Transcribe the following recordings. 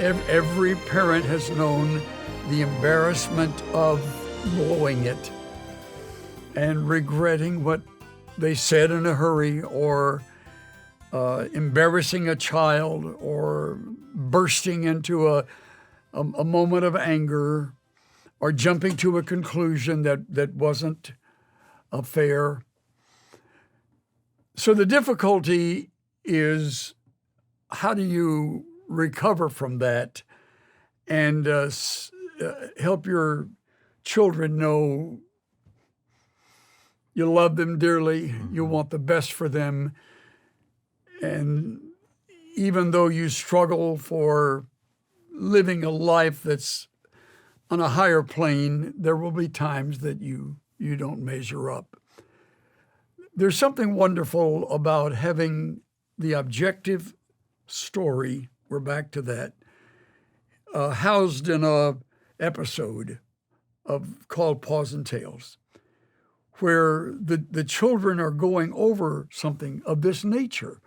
Every parent has known the embarrassment of blowing it and regretting what they said in a hurry, or embarrassing a child, or bursting into a moment of anger, or jumping to a conclusion that wasn't fair. So the difficulty is, how do you recover from that and help your children know you love them dearly, you want the best for them, and even though you struggle for living a life that's on a higher plane, there will be times that you don't measure up. There's something wonderful about having the objective story, we're back to that, housed in a episode called Paws Tales, where the children are going over something of this nature,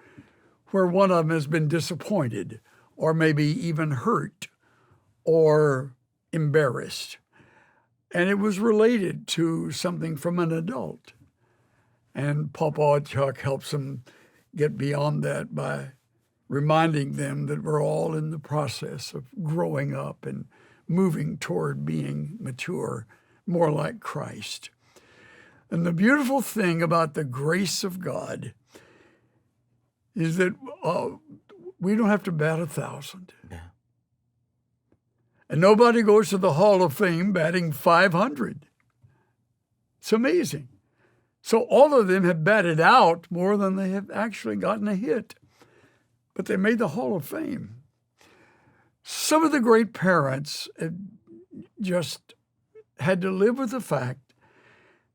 where one of them has been disappointed, or maybe even hurt, or embarrassed. And it was related to something from an adult. And Papa Chuck helps them get beyond that by reminding them that we're all in the process of growing up and moving toward being mature, more like Christ. And the beautiful thing about the grace of God is that we don't have to bat 1,000. Yeah. And nobody goes to the Hall of Fame batting 500. It's amazing. So all of them have batted out more than they have actually gotten a hit. But they made the Hall of Fame. Some of the great parents just had to live with the fact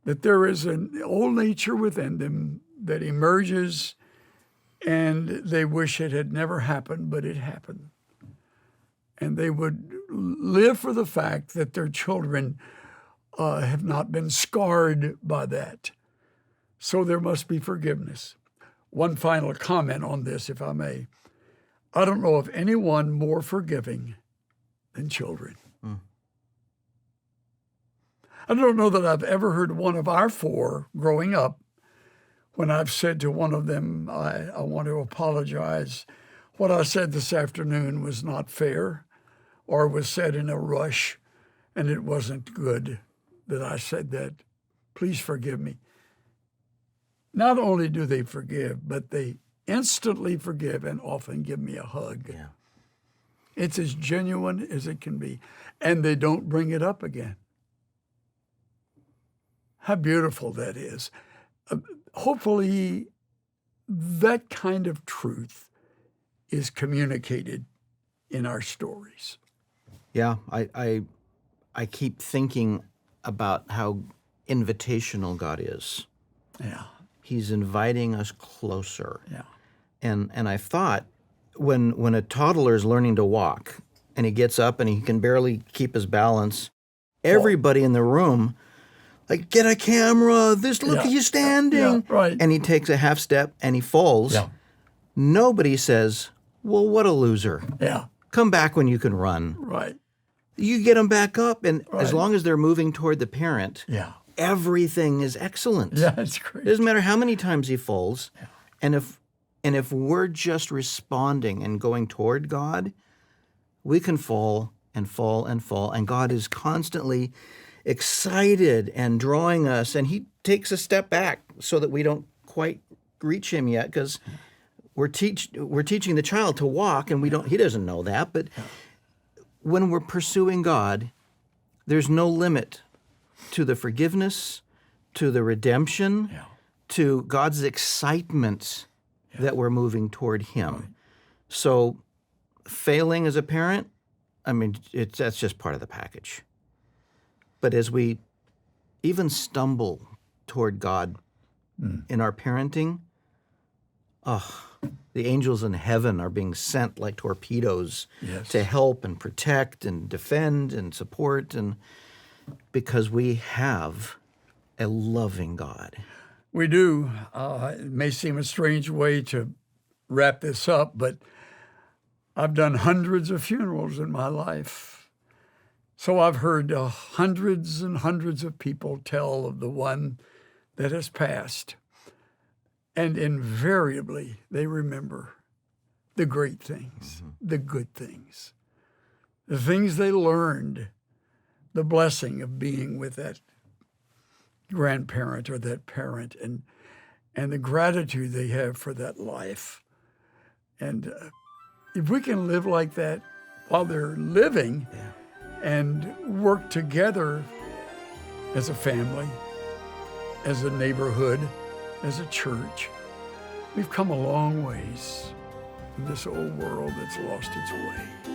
that there is an old nature within them that emerges, and they wish it had never happened, but it happened. And they would live for the fact that their children have not been scarred by that. So there must be forgiveness. One final comment on this, if I may. I don't know of anyone more forgiving than children. I don't know that I've ever heard one of our four growing up, when I've said to one of them, I want to apologize. What I said this afternoon was not fair, or was said in a rush, and it wasn't good that I said that. Please forgive me. Not only do they forgive, but they instantly forgive and often give me a hug. Yeah. It's as genuine as it can be. And they don't bring it up again. How beautiful that is. Hopefully, that kind of truth is communicated in our stories. Yeah, I keep thinking about how invitational God is. Yeah. He's inviting us closer. Yeah. And I've thought, when a toddler is learning to walk and he gets up and he can barely keep his balance, everybody in the room, like, get a camera, look at you standing. Yeah, right. And he takes a half step and he falls. Yeah. Nobody says, well, what a loser. Yeah. Come back when you can run. Right. You get them back up, and Right. as long as they're moving toward the parent, Yeah. everything is excellent. Yeah, that's great. It doesn't matter how many times he falls. Yeah. And if we're just responding and going toward God, we can fall and fall and fall. And God is constantly excited and drawing us. And he takes a step back so that we don't quite reach him yet, because we're teaching the child to walk, and he doesn't know that. But when we're pursuing God, there's no limit to the forgiveness, to the redemption, to God's excitement that we're moving toward him. Right. So failing as a parent, that's just part of the package. But as we even stumble toward God in our parenting, the angels in heaven are being sent like torpedoes to help and protect and defend and support, and because we have a loving God. We do. It may seem a strange way to wrap this up, but I've done hundreds of funerals in my life. So I've heard hundreds and hundreds of people tell of the one that has passed. And invariably, they remember the great things, the good things, the things they learned, the blessing of being with that grandparent or that parent, and the gratitude they have for that life. And if we can live like that while they're living and work together as a family, as a neighborhood, as a church, we've come a long ways in this old world that's lost its way.